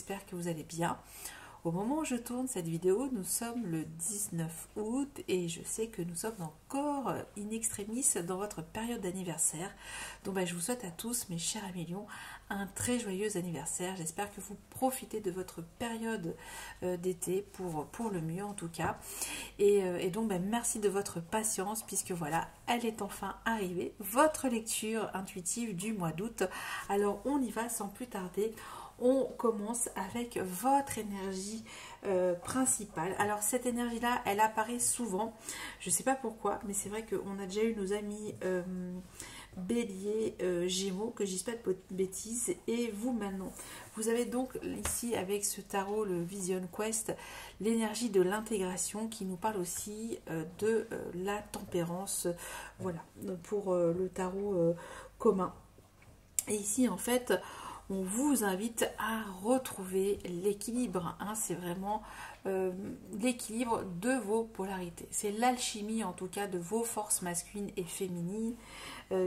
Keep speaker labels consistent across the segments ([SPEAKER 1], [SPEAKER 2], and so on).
[SPEAKER 1] j'espère que vous allez bien. Au moment où je tourne cette vidéo, nous sommes le 19 août et je sais que nous sommes encore in extremis dans votre période d'anniversaire. Donc je vous souhaite à tous, mes chers amis Lions, un très joyeux anniversaire. J'espère que vous profitez de votre période d'été pour le mieux en tout cas. Et donc merci de votre patience puisque voilà, elle est enfin arrivée. Votre lecture intuitive du mois d'août. Alors on y va sans plus tarder. On commence avec votre énergie principale. Alors cette énergie-là, elle apparaît souvent. Je ne sais pas pourquoi, mais c'est vrai qu'on a déjà eu nos amis Bélier, Gémeaux, que je ne dis pas de bêtises. Et vous maintenant, vous avez donc ici avec ce tarot, le Vision Quest, l'énergie de l'intégration qui nous parle aussi de la tempérance. Voilà, pour le tarot commun. Et ici en fait, on vous invite à retrouver l'équilibre. C'est vraiment l'équilibre de vos polarités. C'est l'alchimie en tout cas de vos forces masculines et féminines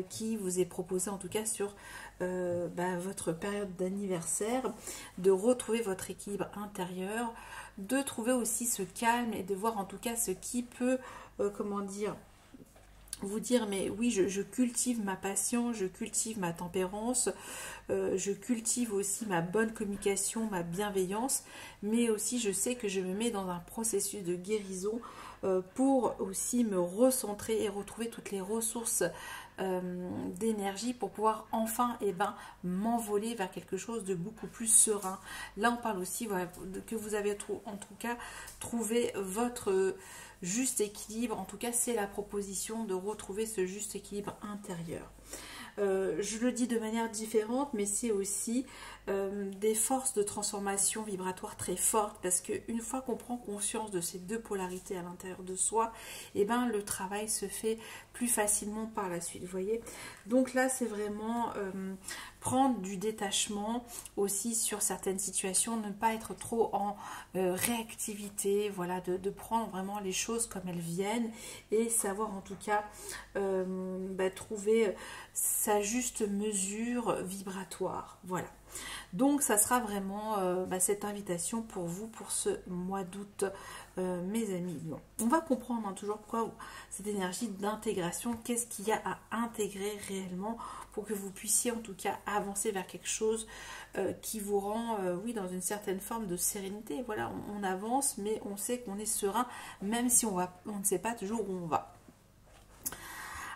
[SPEAKER 1] qui vous est proposée en tout cas sur votre période d'anniversaire, de retrouver votre équilibre intérieur, de trouver aussi ce calme et de voir en tout cas ce qui peut, vous dire mais oui je cultive ma passion, je cultive ma tempérance, je cultive aussi ma bonne communication, ma bienveillance, mais aussi je sais que je me mets dans un processus de guérison pour aussi me recentrer et retrouver toutes les ressources d'énergie pour pouvoir enfin m'envoler vers quelque chose de beaucoup plus serein. Là on parle aussi que vous avez en tout cas trouvé votre juste équilibre. En tout cas c'est la proposition de retrouver ce juste équilibre intérieur. Je le dis de manière différente, mais c'est aussi des forces de transformation vibratoire très fortes, parce qu'une fois qu'on prend conscience de ces deux polarités à l'intérieur de soi, le travail se fait plus facilement par la suite, vous voyez. Donc là c'est vraiment prendre du détachement aussi sur certaines situations, ne pas être trop en réactivité, voilà, de prendre vraiment les choses comme elles viennent et savoir en tout cas trouver sa juste mesure vibratoire, voilà. Donc ça sera vraiment cette invitation pour vous pour ce mois d'août, mes amis. Bon, on va comprendre toujours pourquoi cette énergie d'intégration, qu'est-ce qu'il y a à intégrer réellement pour que vous puissiez en tout cas avancer vers quelque chose qui vous rend dans une certaine forme de sérénité. Voilà, on avance mais on sait qu'on est serein même si on ne sait pas toujours où on va.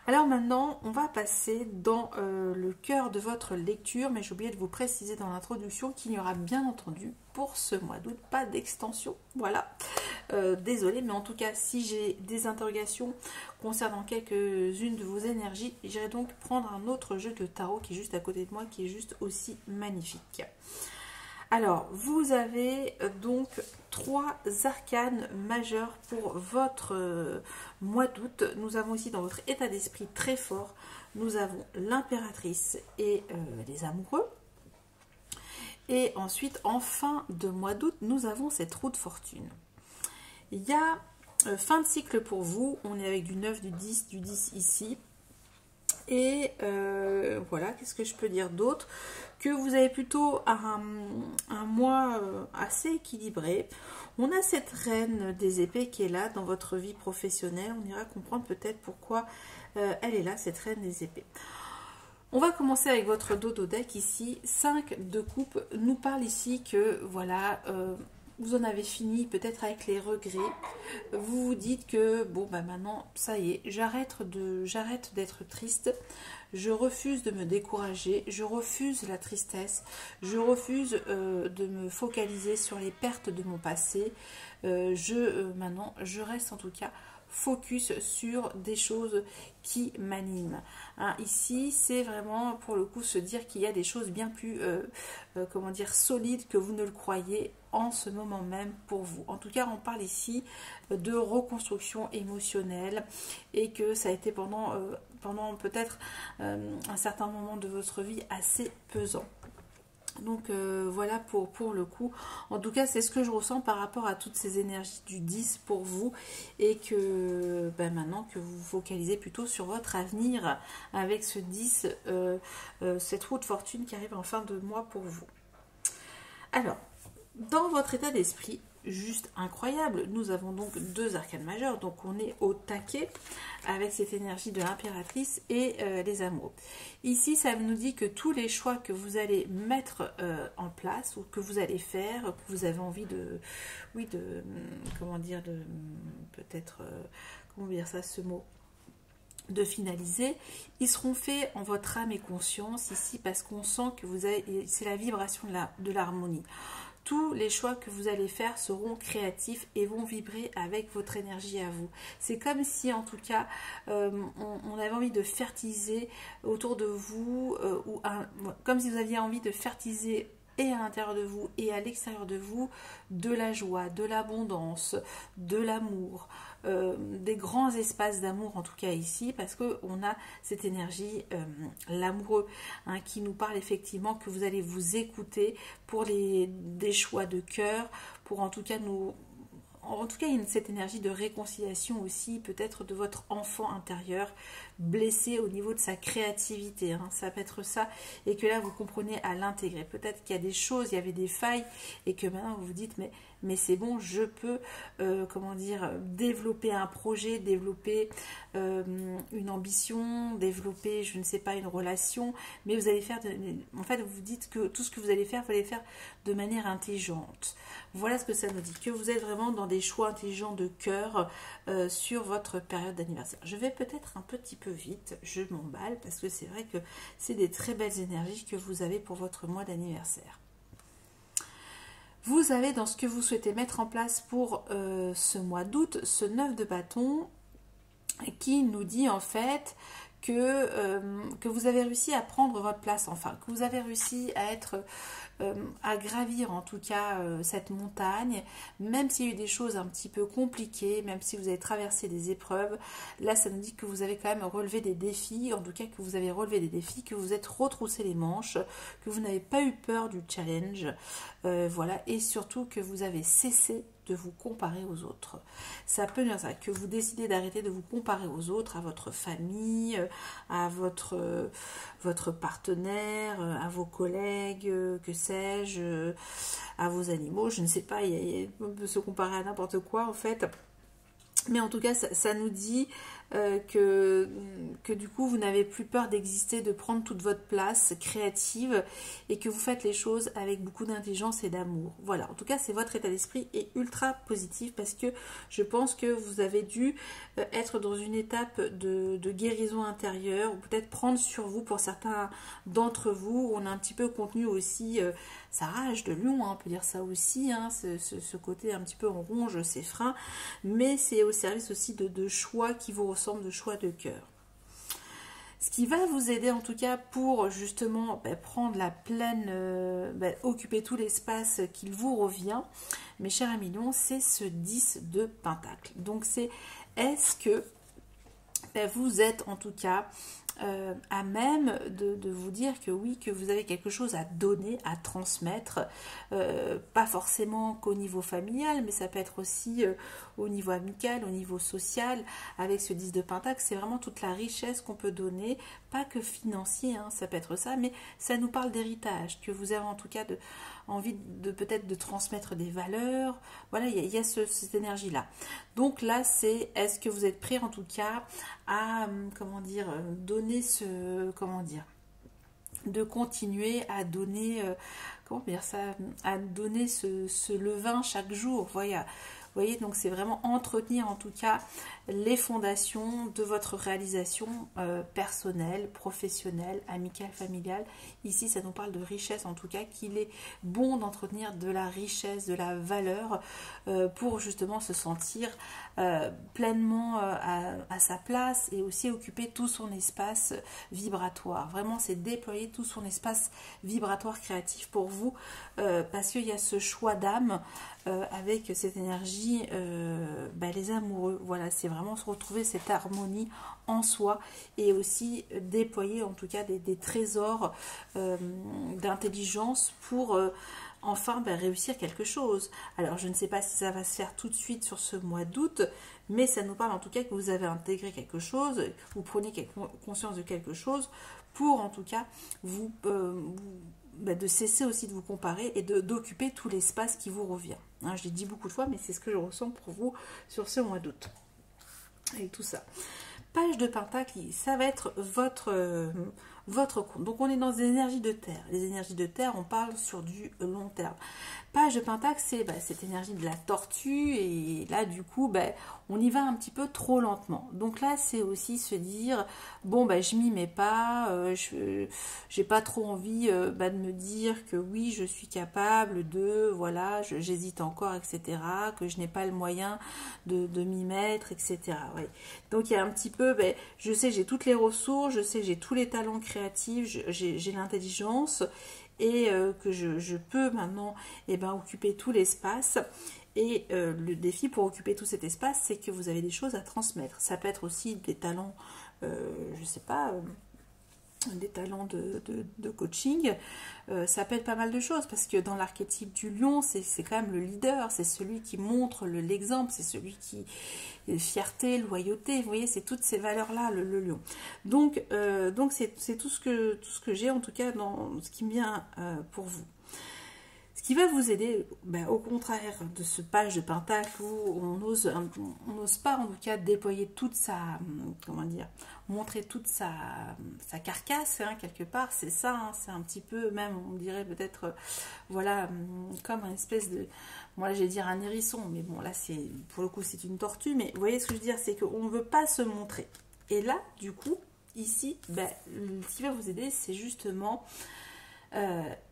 [SPEAKER 1] Alors maintenant, on va passer dans le cœur de votre lecture, mais j'ai oublié de vous préciser dans l'introduction qu'il n'y aura bien entendu pour ce mois d'août pas d'extension. Voilà, désolée, mais en tout cas, si j'ai des interrogations concernant quelques-unes de vos énergies, j'irai donc prendre un autre jeu de tarot qui est juste à côté de moi, qui est juste aussi magnifique. Alors, vous avez donc 3 arcanes majeurs pour votre mois d'août. Nous avons ici dans votre état d'esprit très fort, nous avons l'impératrice et les amoureux. Et ensuite, en fin de mois d'août, nous avons cette roue de fortune. Il y a fin de cycle pour vous, on est avec du 9, du 10 ici. Et voilà, qu'est-ce que je peux dire d'autre? Que vous avez plutôt un mois assez équilibré. On a cette reine des épées qui est là dans votre vie professionnelle. On ira comprendre peut-être pourquoi elle est là, cette reine des épées. On va commencer avec votre dodo deck ici. 5 de coupe nous parle ici que voilà, vous en avez fini peut-être avec les regrets. Vous vous dites que bon maintenant ça y est, j'arrête d'être triste. Je refuse de me décourager, je refuse la tristesse, je refuse de me focaliser sur les pertes de mon passé. Maintenant, je reste en tout cas focus sur des choses qui m'animent. Ici, c'est vraiment pour le coup se dire qu'il y a des choses bien plus solides que vous ne le croyez en ce moment même pour vous. En tout cas, on parle ici de reconstruction émotionnelle et que ça a été pendant peut-être un certain moment de votre vie assez pesant. Donc voilà pour le coup. En tout cas, c'est ce que je ressens par rapport à toutes ces énergies du 10 pour vous. Et que maintenant que vous vous focalisez plutôt sur votre avenir avec ce 10, cette roue de fortune qui arrive en fin de mois pour vous. Alors, dans votre état d'esprit, juste incroyable, nous avons donc 2 arcanes majeures, donc on est au taquet avec cette énergie de l'impératrice et les amoureux. Ici, ça nous dit que tous les choix que vous allez mettre en place ou que vous allez faire, que vous avez envie de, oui, de, comment dire, de, peut-être, comment dire ça, ce mot, de finaliser, ils seront faits en votre âme et conscience ici parce qu'on sent que vous avez, c'est la vibration de l'harmonie. Tous les choix que vous allez faire seront créatifs et vont vibrer avec votre énergie à vous. C'est comme si, en tout cas, on avait envie de fertiliser autour de vous, comme si vous aviez envie de fertiliser et à l'intérieur de vous et à l'extérieur de vous de la joie, de l'abondance, de l'amour, des grands espaces d'amour en tout cas ici, parce qu'on a cette énergie, l'amoureux, hein, qui nous parle effectivement que vous allez vous écouter pour des choix de cœur, pour en tout cas il y a cette énergie de réconciliation aussi, peut-être de votre enfant intérieur blessé au niveau de sa créativité, hein. Ça peut être ça, et que là vous comprenez à l'intégrer. Peut-être qu'il y a des choses, il y avait des failles, et que maintenant vous vous dites mais c'est bon, je peux comment dire, développer un projet, développer une ambition, développer, je ne sais pas, une relation, mais vous allez faire, en fait vous vous dites que tout ce que vous allez faire de manière intelligente. Voilà ce que ça nous dit, que vous êtes vraiment dans des choix intelligents de cœur sur votre période d'anniversaire. Je vais peut-être un petit peu vite, je m'emballe, parce que c'est vrai que c'est des très belles énergies que vous avez pour votre mois d'anniversaire. Vous avez dans ce que vous souhaitez mettre en place pour ce mois d'août, ce 9 de bâton, qui nous dit en fait que vous avez réussi à prendre votre place, enfin, que vous avez réussi à gravir en tout cas cette montagne, même s'il y a eu des choses un petit peu compliquées, même si vous avez traversé des épreuves. Là ça nous dit que vous avez quand même relevé des défis, en tout cas que vous avez relevé des défis, que vous êtes retroussé les manches, que vous n'avez pas eu peur du challenge, voilà, et surtout que vous avez cessé de vous comparer aux autres. Ça peut dire ça, que vous décidez d'arrêter de vous comparer aux autres, à votre famille, à votre partenaire, à vos collègues, que sais-je, à vos animaux, je ne sais pas, on peut se comparer à n'importe quoi en fait. Mais en tout cas, ça nous dit que du coup, vous n'avez plus peur d'exister, de prendre toute votre place créative et que vous faites les choses avec beaucoup d'intelligence et d'amour. Voilà, en tout cas, c'est votre état d'esprit est ultra positif parce que je pense que vous avez dû être dans une étape de guérison intérieure ou peut-être prendre sur vous pour certains d'entre vous. On a un petit peu contenu aussi sa rage de lion, hein, on peut dire ça aussi, hein, ce côté un petit peu on ronge ses freins, mais c'est au service aussi de choix qui vous ressemblent, de choix de cœur. Ce qui va vous aider en tout cas pour justement prendre la pleine, occuper tout l'espace qu'il vous revient, mes chers amis lions, c'est ce 10 de Pentacle. Donc c'est, est-ce que vous êtes en tout cas à même de vous dire que oui, que vous avez quelque chose à donner, à transmettre, pas forcément qu'au niveau familial, mais ça peut être aussi au niveau amical, au niveau social. Avec ce 10 de Pentacle, c'est vraiment toute la richesse qu'on peut donner, pas que financier, hein, ça peut être ça, mais ça nous parle d'héritage, que vous avez en tout cas envie de peut-être de transmettre des valeurs. Voilà, il y a cette énergie-là. Donc là, c'est est-ce que vous êtes prêt en tout cas à, comment dire, donner de continuer à donner, comment dire ça, à donner ce levain chaque jour. Voilà. Vous voyez, donc c'est vraiment entretenir en tout cas les fondations de votre réalisation personnelle, professionnelle, amicale, familiale. Ici, ça nous parle de richesse, en tout cas, qu'il est bon d'entretenir de la richesse, de la valeur pour justement se sentir pleinement à sa place et aussi occuper tout son espace vibratoire. Vraiment, c'est déployer tout son espace vibratoire créatif pour vous parce qu'il y a ce choix d'âme avec cette énergie, les amoureux. Voilà, c'est vraiment se retrouver cette harmonie en soi et aussi déployer en tout cas des trésors d'intelligence pour enfin réussir quelque chose. Alors je ne sais pas si ça va se faire tout de suite sur ce mois d'août, mais ça nous parle en tout cas que vous avez intégré quelque chose, vous prenez conscience de quelque chose pour en tout cas vous de cesser aussi de vous comparer et d'occuper tout l'espace qui vous revient. Hein, je l'ai dit beaucoup de fois, mais c'est ce que je ressens pour vous sur ce mois d'août. Avec tout ça. Page de Pentacle, ça va être votre compte. Donc on est dans des énergies de terre. Les énergies de terre, on parle sur du long terme. Page de Pentacle, c'est cette énergie de la tortue, et là du coup, on y va un petit peu trop lentement. Donc là, c'est aussi se dire, bon, je m'y mets pas, j'ai pas trop envie de me dire que oui, je suis capable de, voilà, j'hésite encore, etc., que je n'ai pas le moyen de m'y mettre, etc. Ouais. Donc il y a un petit peu, je sais, j'ai toutes les ressources, je sais, j'ai tous les talents créatifs, j'ai l'intelligence, et que je peux maintenant occuper tout l'espace. Et le défi pour occuper tout cet espace, c'est que vous avez des choses à transmettre. Ça peut être aussi des talents, je sais pas, des talents de coaching, ça peut être pas mal de choses, parce que dans l'archétype du lion, c'est quand même le leader, c'est celui qui montre l'exemple, c'est celui qui fierté, loyauté, vous voyez, c'est toutes ces valeurs-là, le lion. Donc c'est tout ce que j'ai, en tout cas, dans ce qui me vient pour vous. Ce qui va vous aider, au contraire de ce page de Pentacle où on n'ose pas, en tout cas, déployer toute sa, montrer toute sa carcasse, hein, quelque part, c'est ça, hein, c'est un petit peu, même, on dirait peut-être, voilà, comme une espèce de, moi là, je vais dire un hérisson, mais bon, là, pour le coup, c'est une tortue, mais vous voyez ce que je veux dire, c'est qu'on ne veut pas se montrer. Et là, du coup, ici, ce qui va vous aider, c'est justement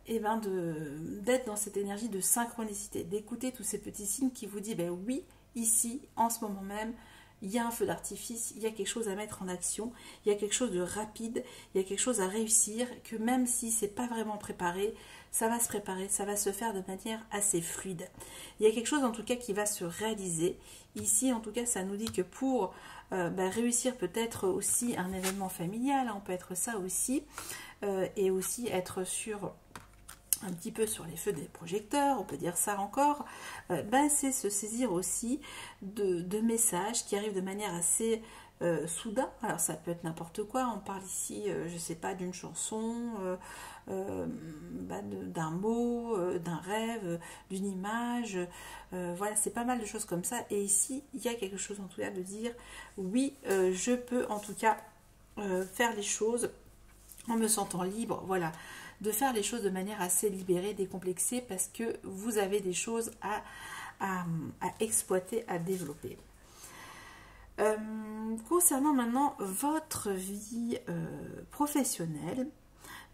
[SPEAKER 1] d'être dans cette énergie de synchronicité, d'écouter tous ces petits signes qui vous disent oui, ici, en ce moment même, il y a un feu d'artifice, il y a quelque chose à mettre en action, il y a quelque chose de rapide, il y a quelque chose à réussir, que même si c'est pas vraiment préparé, ça va se préparer, ça va se faire de manière assez fluide. Il y a quelque chose en tout cas qui va se réaliser. Ici, en tout cas, ça nous dit que pour réussir peut-être aussi un événement familial, hein, on peut être ça aussi, et aussi être sur un petit peu sur les feux des projecteurs, on peut dire ça encore, c'est se saisir aussi de messages qui arrivent de manière assez soudain. Alors ça peut être n'importe quoi, on parle ici, je sais pas, d'une chanson, d'un mot, d'un rêve, d'une image, voilà, c'est pas mal de choses comme ça. Et ici, il y a quelque chose en tout cas de dire, oui, je peux en tout cas faire les choses en me sentant libre, voilà, de faire les choses de manière assez libérée, décomplexée, parce que vous avez des choses à exploiter, à développer. Concernant maintenant votre vie professionnelle,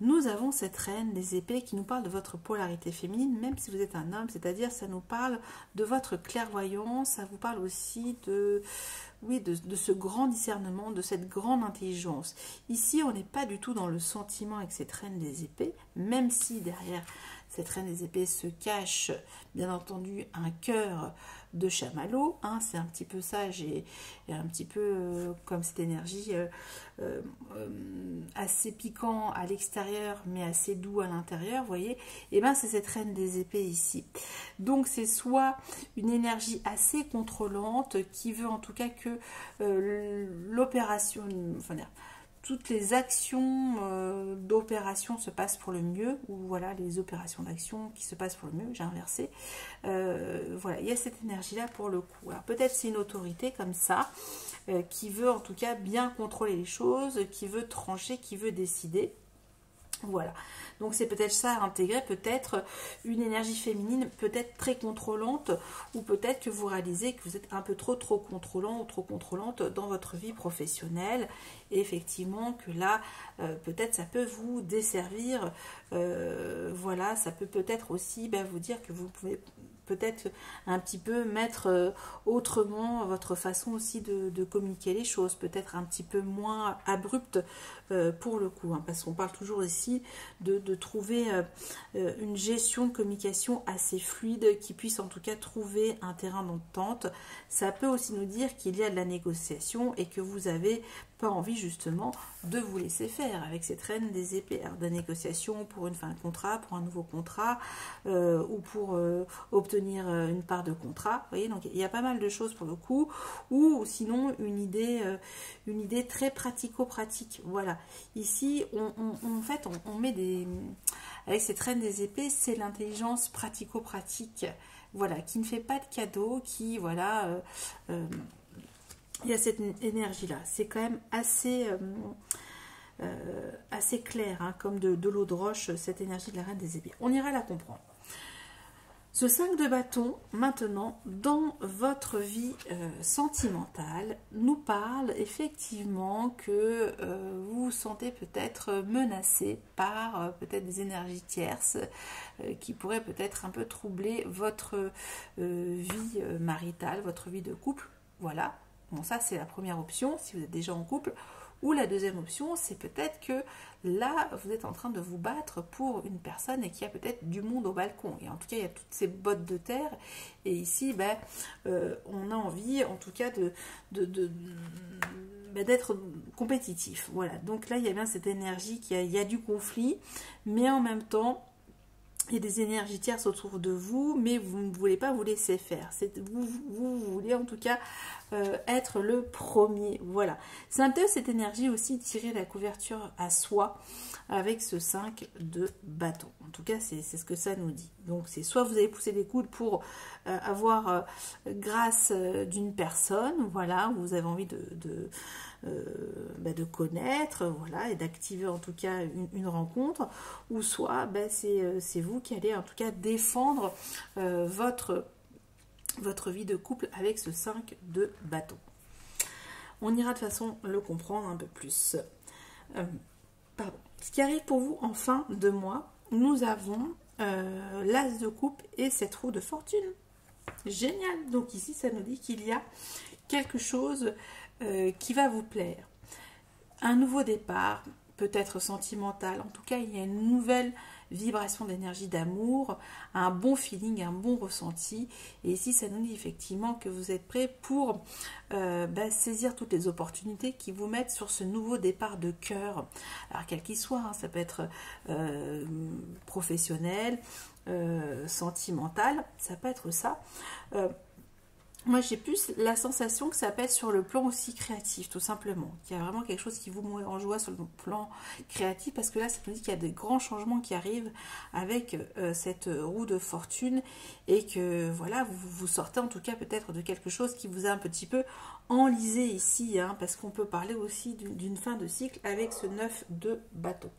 [SPEAKER 1] nous avons cette reine des épées qui nous parle de votre polarité féminine, même si vous êtes un homme, c'est-à-dire ça nous parle de votre clairvoyance, ça vous parle aussi de ce grand discernement, de cette grande intelligence. Ici, on n'est pas du tout dans le sentiment avec cette reine des épées, même si derrière cette reine des épées se cache, bien entendu, un cœur de chamallow, hein, c'est un petit peu ça, j'ai un petit peu comme cette énergie assez piquant à l'extérieur, mais assez doux à l'intérieur, vous voyez, et c'est cette reine des épées ici. Donc c'est soit une énergie assez contrôlante qui veut en tout cas que l'opération, toutes les actions d'opération se passent pour le mieux, ou voilà, les opérations d'action qui se passent pour le mieux, j'ai inversé. Voilà, il y a cette énergie-là pour le coup. Alors peut-être c'est une autorité comme ça, qui veut en tout cas bien contrôler les choses, qui veut trancher, qui veut décider. Voilà, donc c'est peut-être ça à intégrer, peut-être une énergie féminine, peut-être très contrôlante, ou peut-être que vous réalisez que vous êtes un peu trop contrôlant ou trop contrôlante dans votre vie professionnelle, et effectivement que là, peut-être ça peut vous desservir, voilà, ça peut peut-être aussi vous dire que vous pouvez peut-être un petit peu mettre autrement votre façon aussi de communiquer les choses, peut-être un petit peu moins abrupte pour le coup, hein, parce qu'on parle toujours ici de trouver une gestion de communication assez fluide qui puisse en tout cas trouver un terrain d'entente. Ça peut aussi nous dire qu'il y a de la négociation et que vous avez pas envie justement de vous laisser faire avec cette reine des épées, de négociation pour une fin de contrat, pour un nouveau contrat, ou pour obtenir obtenir une part de contrat. Vous voyez, donc il y a pas mal de choses pour le coup, ou sinon une idée très pratico-pratique. Voilà. Ici, en fait, on met avec cette reine des épées, c'est l'intelligence pratico-pratique. Voilà, qui ne fait pas de cadeaux, qui, voilà, il y a cette énergie-là. C'est quand même assez clair, hein, comme de l'eau de roche, cette énergie de la reine des épées. On ira la comprendre. Ce 5 de bâton, maintenant, dans votre vie sentimentale, nous parle effectivement que vous vous sentez peut-être menacé par peut-être des énergies tierces qui pourraient peut-être un peu troubler votre vie maritale, votre vie de couple. Voilà, bon, ça c'est la première option si vous êtes déjà en couple. Ou la deuxième option, c'est peut-être que là, vous êtes en train de vous battre pour une personne et qu'il y a peut-être du monde au balcon. Et en tout cas, il y a toutes ces bottes de terre. Et ici, on a envie, en tout cas, d'être compétitif. Voilà. Donc là, il y a bien cette énergie, il y a du conflit, mais en même temps, il y a des énergies tierces autour de vous, mais vous ne voulez pas vous laisser faire. Vous voulez en tout cas être le premier. Voilà. C'est un peu cette énergie aussi, tirer la couverture à soi avec ce 5 de bâton. En tout cas, c'est ce que ça nous dit. Donc, c'est soit vous avez poussé des coudes pour avoir grâce d'une personne, voilà, vous avez envie de connaître, voilà, et d'activer en tout cas une rencontre, ou soit c'est vous qui allez en tout cas défendre votre vie de couple avec ce 5 de bâton. On ira de façon le comprendre un peu plus. Ce qui arrive pour vous en fin de mois, nous avons l'as de coupe et cette roue de fortune. Génial. Donc ici, ça nous dit qu'il y a quelque chose qui va vous plaire. Un nouveau départ, peut-être sentimental. En tout cas, il y a une nouvelle vibration d'énergie d'amour, un bon feeling, un bon ressenti. Et ici, ça nous dit effectivement que vous êtes prêts pour saisir toutes les opportunités qui vous mettent sur ce nouveau départ de cœur. Alors, quel qu'il soit, hein, ça peut être professionnel, sentimental, ça peut être ça. Moi, j'ai plus la sensation que ça peut être sur le plan aussi créatif, tout simplement. Qu'il y a vraiment quelque chose qui vous met en joie sur le plan créatif, parce que là, ça nous dit qu'il y a de grands changements qui arrivent avec cette roue de fortune, et que, voilà, vous sortez en tout cas peut-être de quelque chose qui vous a un petit peu enlisé ici, hein, parce qu'on peut parler aussi d'une fin de cycle avec ce 9 de bâton.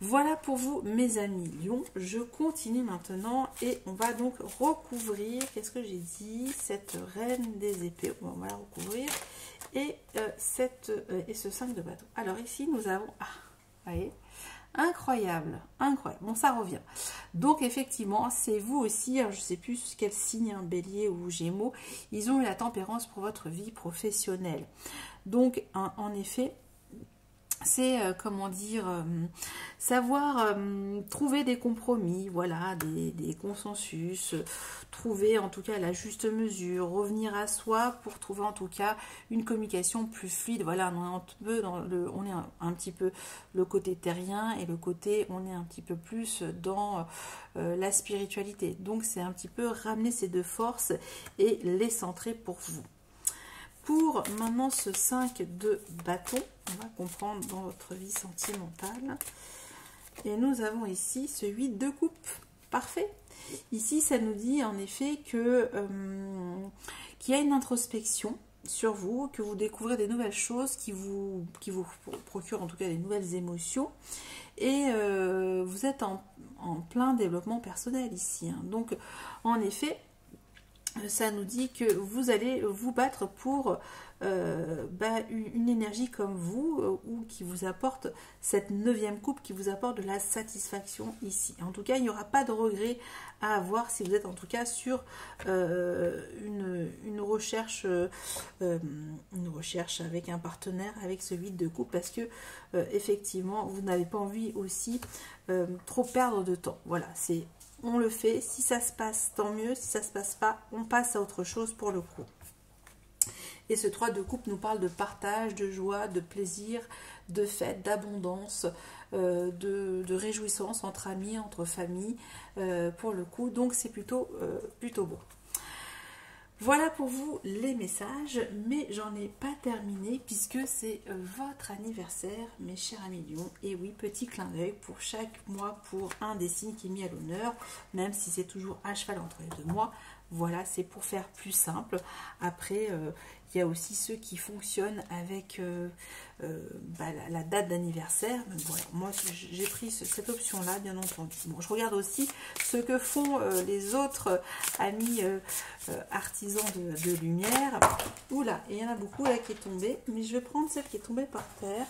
[SPEAKER 1] Voilà pour vous, mes amis Lion. Je continue maintenant et on va donc recouvrir, qu'est-ce que j'ai dit, cette reine des épées. On va la recouvrir et ce 5 de bâton. Alors ici, nous avons, vous voyez, incroyable, incroyable. Bon, ça revient. Donc effectivement, c'est vous aussi, je ne sais plus quel signe, hein, bélier ou gémeaux, ils ont eu la tempérance pour votre vie professionnelle. Donc, en effet, c'est, comment dire, savoir trouver des compromis, voilà, des consensus, trouver en tout cas la juste mesure, revenir à soi pour trouver en tout cas une communication plus fluide. Voilà, on est un petit peu le côté terrien et le côté, on est un petit peu plus dans la spiritualité. Donc c'est un petit peu ramener ces deux forces et les centrer pour vous. Pour maintenant ce 5 de bâton, on va comprendre dans votre vie sentimentale. Et nous avons ici ce 8 de coupe. Parfait. Ici, ça nous dit en effet que qu'il y a une introspection sur vous, que vous découvrez des nouvelles choses qui vous procurent en tout cas des nouvelles émotions. Et vous êtes en plein développement personnel ici, hein. Donc, en effet, ça nous dit que vous allez vous battre pour une énergie comme vous, ou qui vous apporte cette 9e coupe, qui vous apporte de la satisfaction ici. En tout cas, il n'y aura pas de regret à avoir si vous êtes en tout cas sur une recherche avec un partenaire, avec ce 8 de coupe, parce que effectivement, vous n'avez pas envie aussi trop perdre de temps. Voilà, c'est... On le fait, si ça se passe, tant mieux. Si ça se passe pas, on passe à autre chose pour le coup. Et ce 3 de coupe nous parle de partage, de joie, de plaisir, de fête, d'abondance, de réjouissance entre amis, entre familles, pour le coup. Donc c'est plutôt beau. Voilà pour vous les messages, mais j'en ai pas terminé puisque c'est votre anniversaire, mes chers amis Lions. Et oui, petit clin d'œil pour chaque mois pour un des signes qui est mis à l'honneur, même si c'est toujours à cheval entre les 2 mois. Voilà, c'est pour faire plus simple. Après, il y a aussi ceux qui fonctionnent avec la date d'anniversaire. Voilà, moi, j'ai pris cette option-là, bien entendu. Bon, je regarde aussi ce que font les autres amis artisans de lumière. Oula, il y en a beaucoup là qui est tombée, mais je vais prendre celle qui est tombée par terre.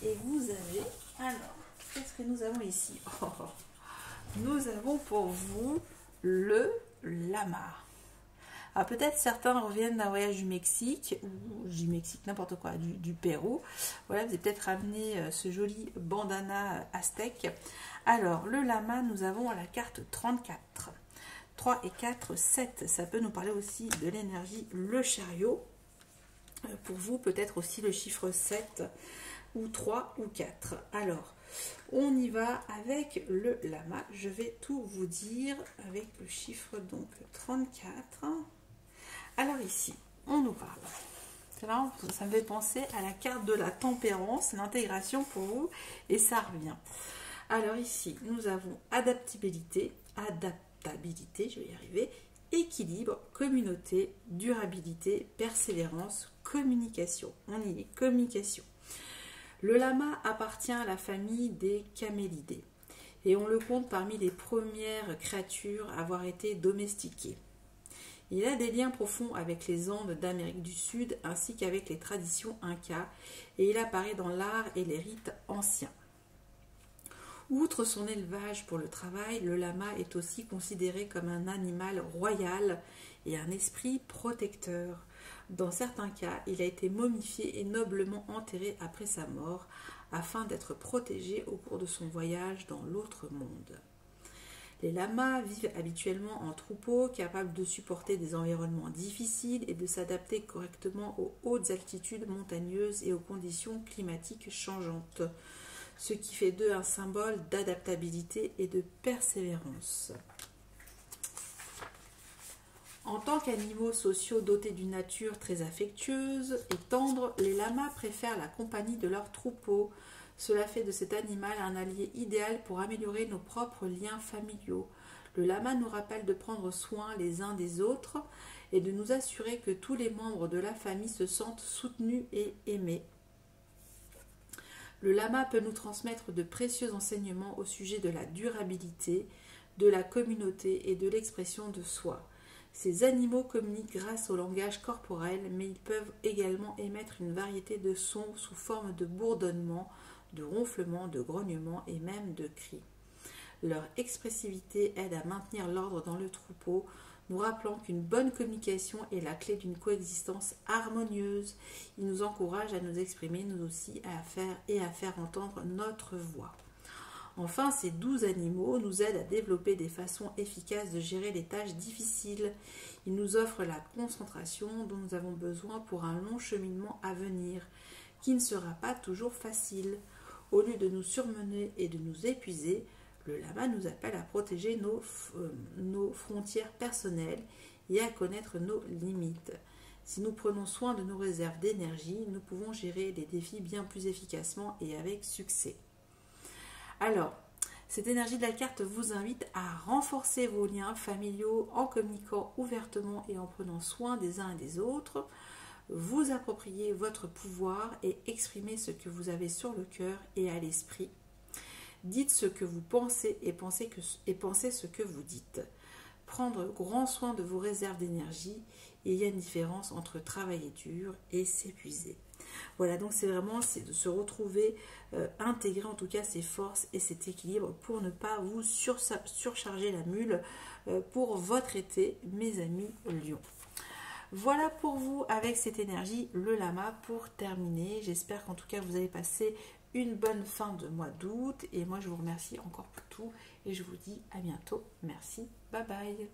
[SPEAKER 1] Et vous avez... Alors, qu'est-ce que nous avons ici? Nous avons pour vous le lama. Alors peut-être certains reviennent d'un voyage du Mexique, ou du Mexique, n'importe quoi, du Pérou. Voilà, vous avez peut-être ramené ce joli bandana aztèque. Alors, le lama, nous avons la carte 34. 3 et 4, 7. Ça peut nous parler aussi de l'énergie, le chariot. Pour vous, peut-être aussi le chiffre 7, ou 3 ou 4. Alors, on y va avec le lama. Je vais tout vous dire avec le chiffre donc 34. Alors ici, on nous parle. C'est marrant, ça me fait penser à la carte de la tempérance, l'intégration pour vous, et ça revient. Alors ici, nous avons adaptabilité, je vais y arriver, équilibre, communauté, durabilité, persévérance, communication. On y est, communication. Le lama appartient à la famille des camélidés et on le compte parmi les premières créatures à avoir été domestiquées. Il a des liens profonds avec les Andes d'Amérique du Sud ainsi qu'avec les traditions incas et il apparaît dans l'art et les rites anciens. Outre son élevage pour le travail, le lama est aussi considéré comme un animal royal et un esprit protecteur. Dans certains cas, il a été momifié et noblement enterré après sa mort afin d'être protégé au cours de son voyage dans l'autre monde. Les lamas vivent habituellement en troupeau, capables de supporter des environnements difficiles et de s'adapter correctement aux hautes altitudes montagneuses et aux conditions climatiques changeantes, ce qui fait d'eux un symbole d'adaptabilité et de persévérance. En tant qu'animaux sociaux dotés d'une nature très affectueuse et tendre, les lamas préfèrent la compagnie de leur troupeau. Cela fait de cet animal un allié idéal pour améliorer nos propres liens familiaux. Le lama nous rappelle de prendre soin les uns des autres et de nous assurer que tous les membres de la famille se sentent soutenus et aimés. Le lama peut nous transmettre de précieux enseignements au sujet de la durabilité, de la communauté et de l'expression de soi. Ces animaux communiquent grâce au langage corporel, mais ils peuvent également émettre une variété de sons sous forme de bourdonnements, de ronflements, de grognements et même de cris. Leur expressivité aide à maintenir l'ordre dans le troupeau, nous rappelant qu'une bonne communication est la clé d'une coexistence harmonieuse. Ils nous encouragent à nous exprimer, nous aussi, à faire entendre notre voix. Enfin, ces 12 animaux nous aident à développer des façons efficaces de gérer les tâches difficiles. Ils nous offrent la concentration dont nous avons besoin pour un long cheminement à venir, qui ne sera pas toujours facile. Au lieu de nous surmener et de nous épuiser, le lama nous appelle à protéger nos frontières personnelles et à connaître nos limites. Si nous prenons soin de nos réserves d'énergie, nous pouvons gérer les défis bien plus efficacement et avec succès. Alors, cette énergie de la carte vous invite à renforcer vos liens familiaux en communiquant ouvertement et en prenant soin des uns et des autres. Vous appropriez votre pouvoir et exprimez ce que vous avez sur le cœur et à l'esprit. Dites ce que vous pensez et pensez ce que vous dites. Prendre grand soin de vos réserves d'énergie. Il y a une différence entre travailler dur et s'épuiser. Voilà, donc c'est de se retrouver, intégrer en tout cas ses forces et cet équilibre pour ne pas vous surcharger la mule pour votre été, mes amis Lions. Voilà pour vous avec cette énergie, le lama pour terminer. J'espère qu'en tout cas vous avez passé une bonne fin de mois d'août et moi je vous remercie encore pour tout et je vous dis à bientôt. Merci, bye bye.